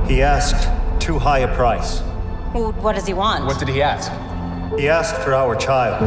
He asked too high a price. Well, what does he want? What did he ask? He asked for our child.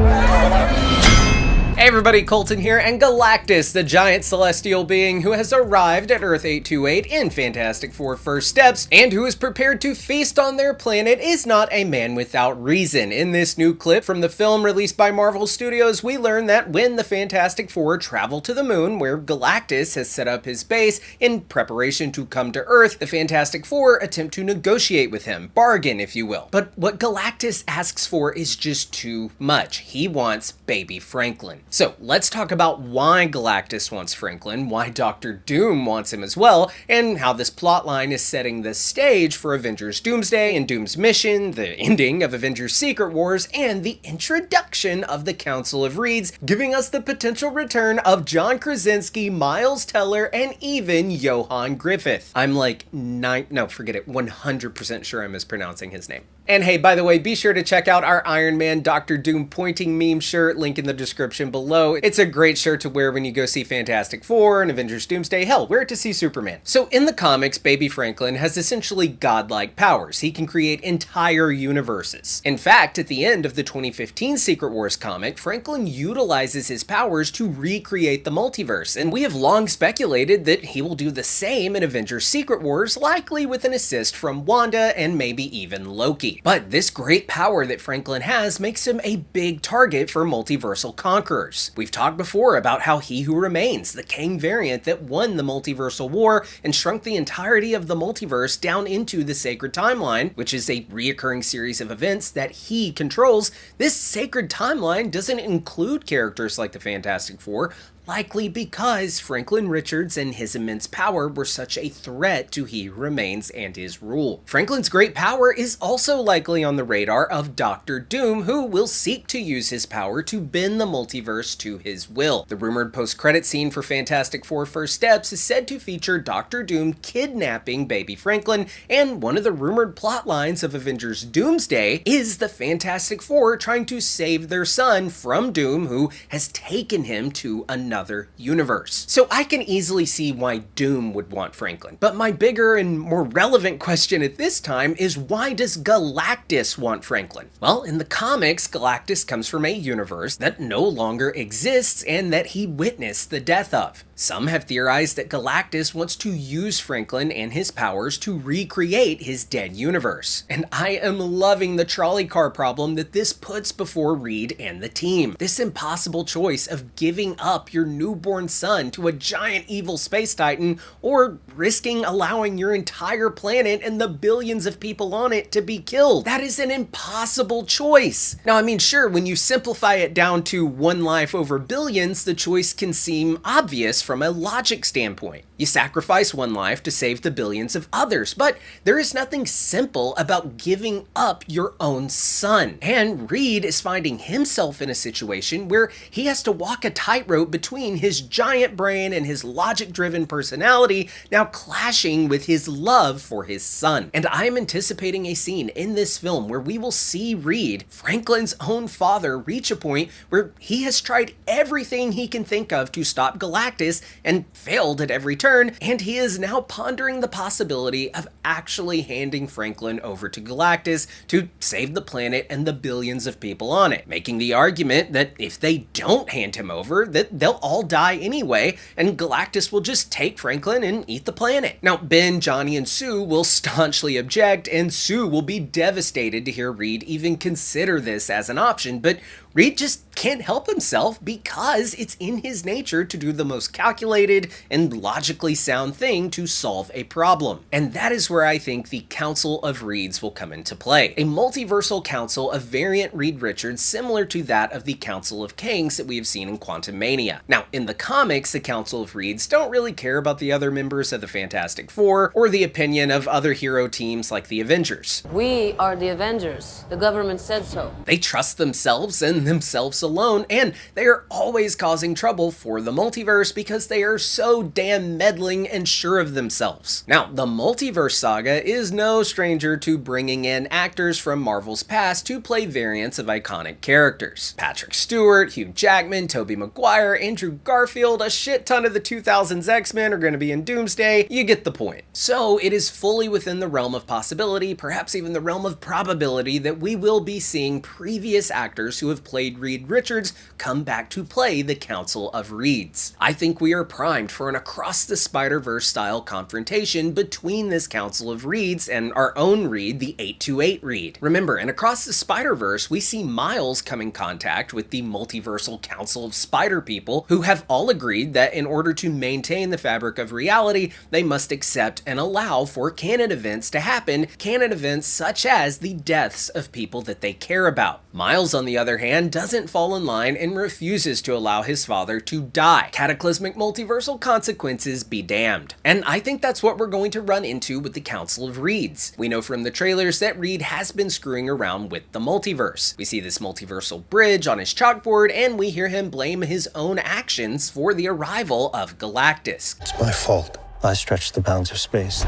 Hey everybody, Colton here, and Galactus, the giant celestial being who has arrived at Earth 828 in Fantastic Four First Steps, and who is prepared to feast on their planet, is not a man without reason. In this new clip from the film released by Marvel Studios, we learn that when the Fantastic Four travel to the moon, where Galactus has set up his base in preparation to come to Earth, the Fantastic Four attempt to negotiate with him, bargain if you will. But what Galactus asks for is just too much. He wants baby Franklin. So let's talk about why Galactus wants Franklin, why Dr. Doom wants him as well, and how this plotline is setting the stage for Avengers Doomsday and Doom's mission, the ending of Avengers Secret Wars, and the introduction of the Council of Reeds, giving us the potential return of John Krasinski, Miles Teller, and even Johan Griffith. I'm like 100% sure I'm mispronouncing his name. And hey, by the way, be sure to check out our Iron Man Dr. Doom pointing meme shirt, link in the description below. It's a great shirt to wear when you go see Fantastic Four and Avengers Doomsday. Hell, wear it to see Superman. So in the comics, baby Franklin has essentially godlike powers. He can create entire universes. In fact, at the end of the 2015 Secret Wars comic, Franklin utilizes his powers to recreate the multiverse, and we have long speculated that he will do the same in Avengers Secret Wars, likely with an assist from Wanda and maybe even Loki. But this great power that Franklin has makes him a big target for multiversal conquerors. We've talked before about how He Who Remains, the Kang variant that won the multiversal war and shrunk the entirety of the multiverse down into the sacred timeline, which is a reoccurring series of events that he controls. This sacred timeline doesn't include characters like the Fantastic Four, likely because Franklin Richards and his immense power were such a threat to He Who Remains and his rule. Franklin's great power is also likely on the radar of Dr. Doom, who will seek to use his power to bend the multiverse to his will. The rumored post-credit scene for Fantastic Four First Steps is said to feature Dr. Doom kidnapping baby Franklin, and one of the rumored plot lines of Avengers Doomsday is the Fantastic Four trying to save their son from Doom, who has taken him to another universe. So I can easily see why Doom would want Franklin. But my bigger and more relevant question at this time is, why does Galactus want Franklin? Well, in the comics, Galactus comes from a universe that no longer exists and that he witnessed the death of. Some have theorized that Galactus wants to use Franklin and his powers to recreate his dead universe. And I am loving the trolley car problem that this puts before Reed and the team. This impossible choice of giving up your newborn son to a giant evil space titan, or risking allowing your entire planet and the billions of people on it to be killed. That is an impossible choice. Now, I mean, sure, when you simplify it down to one life over billions, the choice can seem obvious from a logic standpoint. You sacrifice one life to save the billions of others, but there is nothing simple about giving up your own son. And Reed is finding himself in a situation where he has to walk a tightrope between his giant brain and his logic-driven personality, now clashing with his love for his son. And I am anticipating a scene in this film where we will see Reed, Franklin's own father, reach a point where he has tried everything he can think of to stop Galactus and failed at every turn, and he is now pondering the possibility of actually handing Franklin over to Galactus to save the planet and the billions of people on it, making the argument that if they don't hand him over, that they'll all die anyway, and Galactus will just take Franklin and eat the planet. Now, Ben, Johnny, and Sue will staunchly object, and Sue will be devastated to hear Reed even consider this as an option, but Reed just can't help himself because it's in his nature to do the most calculated and logically sound thing to solve a problem. And that is where I think the Council of Reeds will come into play. A multiversal council of variant Reed Richards similar to that of the Council of Kangs that we have seen in Quantumania. Now, in the comics, the Council of Reeds don't really care about the other members of the Fantastic Four or the opinion of other hero teams like the Avengers. We are the Avengers. The government said so. They trust themselves and themselves alone, and they are always causing trouble for the multiverse because they are so damn meddling and sure of themselves. Now, the multiverse saga is no stranger to bringing in actors from Marvel's past to play variants of iconic characters. Patrick Stewart, Hugh Jackman, Tobey Maguire, Andrew Garfield, a shit ton of the 2000s X-Men are going to be in Doomsday. You get the point. So it is fully within the realm of possibility, perhaps even the realm of probability, that we will be seeing previous actors who have played Reed Richards come back to play the Council of Reeds. I think we are primed for an Across the Spider-Verse style confrontation between this Council of Reeds and our own Reed, the 828 Reed. Remember, in Across the Spider-Verse, we see Miles come in contact with the multiversal Council of Spider People, who have all agreed that in order to maintain the fabric of reality, they must accept and allow for canon events to happen, canon events such as the deaths of people that they care about. Miles, on the other hand, doesn't fall in line and refuses to allow his father to die. Cataclysmic multiversal consequences be damned. And I think that's what we're going to run into with the Council of Reeds. We know from the trailers that Reed has been screwing around with the multiverse. We see this multiversal bridge on his chalkboard, and we hear him blame his own actions for the arrival of Galactus. It's my fault. I stretched the bounds of space.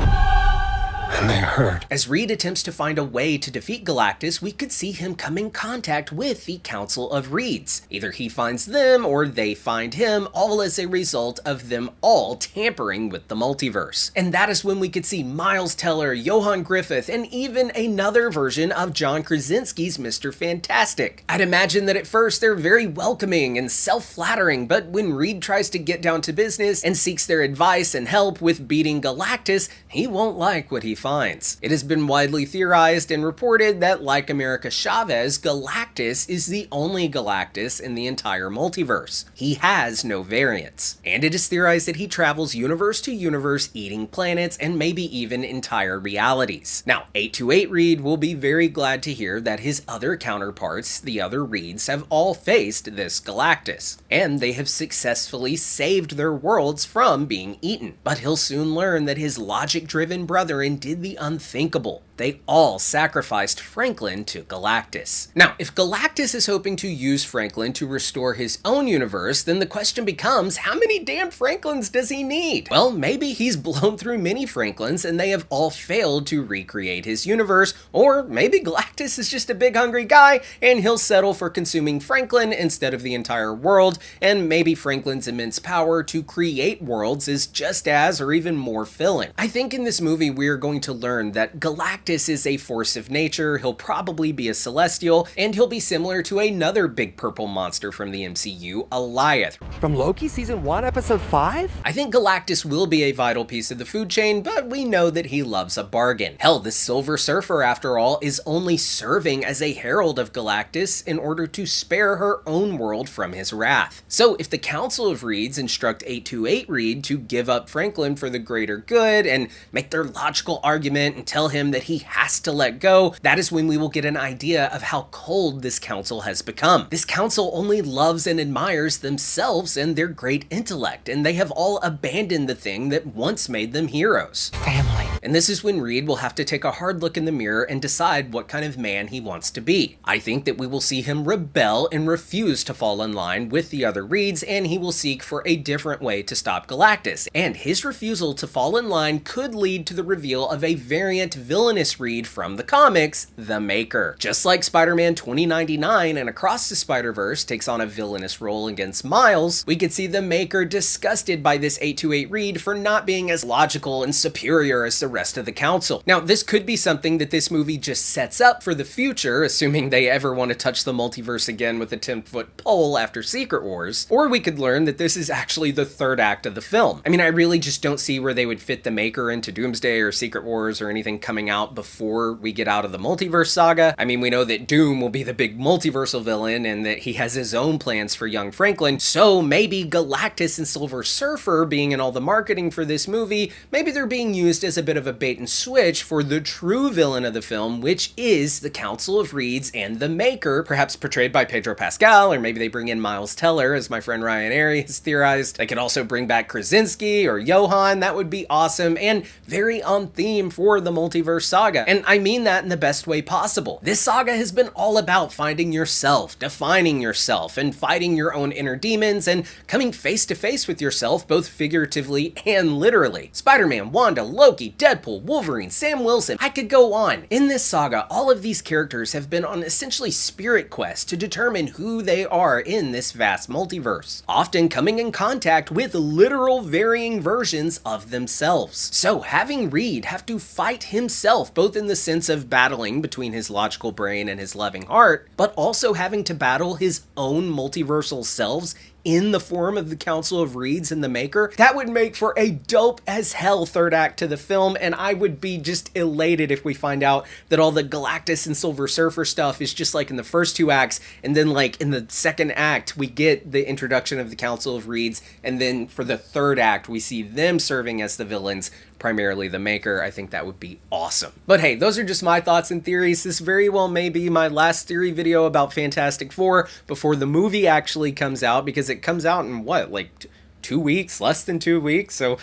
And they hurt. As Reed attempts to find a way to defeat Galactus, we could see him come in contact with the Council of Reeds. Either he finds them or they find him, all as a result of them all tampering with the multiverse. And that is when we could see Miles Teller, Johan Griffith, and even another version of John Krasinski's Mr. Fantastic. I'd imagine that at first they're very welcoming and self-flattering, but when Reed tries to get down to business and seeks their advice and help with beating Galactus, he won't like what he finds. It has been widely theorized and reported that, like America Chavez, Galactus is the only Galactus in the entire multiverse. He has no variants. And it is theorized that he travels universe to universe, eating planets and maybe even entire realities. Now, 828 Reed will be very glad to hear that his other counterparts, the other Reeds, have all faced this Galactus, and they have successfully saved their worlds from being eaten. But he'll soon learn that his logic-driven brethren did the unthinkable. They all sacrificed Franklin to Galactus. Now, if Galactus is hoping to use Franklin to restore his own universe, then the question becomes, how many damn Franklins does he need? Well, maybe he's blown through many Franklins and they have all failed to recreate his universe, or maybe Galactus is just a big hungry guy and he'll settle for consuming Franklin instead of the entire world, and maybe Franklin's immense power to create worlds is just as or even more filling. I think in this movie we're going to learn that Galactus is a force of nature, he'll probably be a celestial, and he'll be similar to another big purple monster from the MCU, Alioth. From Loki Season 1, Episode 5? I think Galactus will be a vital piece of the food chain, but we know that he loves a bargain. Hell, the Silver Surfer, after all, is only serving as a herald of Galactus in order to spare her own world from his wrath. So if the Council of Reeds instruct 828 Reed to give up Franklin for the greater good and make their logical argument and tell him that he has to let go, that is when we will get an idea of how cold this council has become. This council only loves and admires themselves and their great intellect, and they have all abandoned the thing that once made them heroes. Family. And this is when Reed will have to take a hard look in the mirror and decide what kind of man he wants to be. I think that we will see him rebel and refuse to fall in line with the other Reeds, and he will seek for a different way to stop Galactus. And his refusal to fall in line could lead to the reveal of a variant villainous Reed from the comics, the Maker. Just like Spider-Man 2099 and Across the Spider-Verse takes on a villainous role against Miles, we could see the Maker disgusted by this 828 Reed for not being as logical and superior as the rest of the council. Now, this could be something that this movie just sets up for the future, assuming they ever want to touch the multiverse again with a 10-foot pole after Secret Wars, or we could learn that this is actually the third act of the film. I mean, I really just don't see where they would fit the Maker into Doomsday or Secret Wars or anything coming out before we get out of the multiverse saga. I mean, we know that Doom will be the big multiversal villain and that he has his own plans for young Franklin, so maybe Galactus and Silver Surfer being in all the marketing for this movie, maybe they're being used as a bit of a bait and switch for the true villain of the film, which is the Council of Reeds and the Maker, perhaps portrayed by Pedro Pascal, or maybe they bring in Miles Teller, as my friend Ryan Airy has theorized. They could also bring back Krasinski or Johan. That would be awesome and very on theme for the multiverse saga. And I mean that in the best way possible. This saga has been all about finding yourself, defining yourself, and fighting your own inner demons and coming face to face with yourself, both figuratively and literally. Spider-Man, Wanda, Loki, Deadpool, Wolverine, Sam Wilson, I could go on. In this saga, all of these characters have been on essentially spirit quests to determine who they are in this vast multiverse, often coming in contact with literal varying versions of themselves. So having Reed have to fight himself, both in the sense of battling between his logical brain and his loving heart, but also having to battle his own multiversal selves in the form of the Council of Reeds and the Maker, that would make for a dope as hell third act to the film, and I would be just elated if we find out that all the Galactus and Silver Surfer stuff is just like in the first two acts, and then like in the second act we get the introduction of the Council of Reeds, and then for the third act we see them serving as the villains, primarily the Maker. I think that would be awesome. But hey, those are just my thoughts and theories. This very well may be my last theory video about Fantastic Four before the movie actually comes out, because it comes out in what, like 2 weeks, less than 2 weeks. So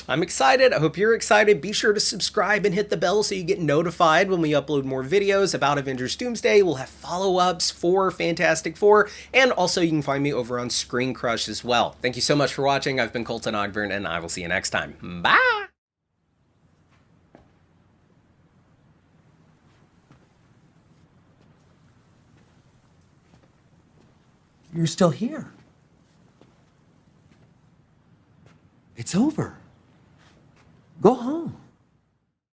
I'm excited. I hope you're excited. Be sure to subscribe and hit the bell so you get notified when we upload more videos about Avengers Doomsday. We'll have follow-ups for Fantastic Four, and also you can find me over on Screen Crush as well. Thank you so much for watching. I've been Colton Ogburn, and I will see you next time. Bye! You're still here. It's over. Go home.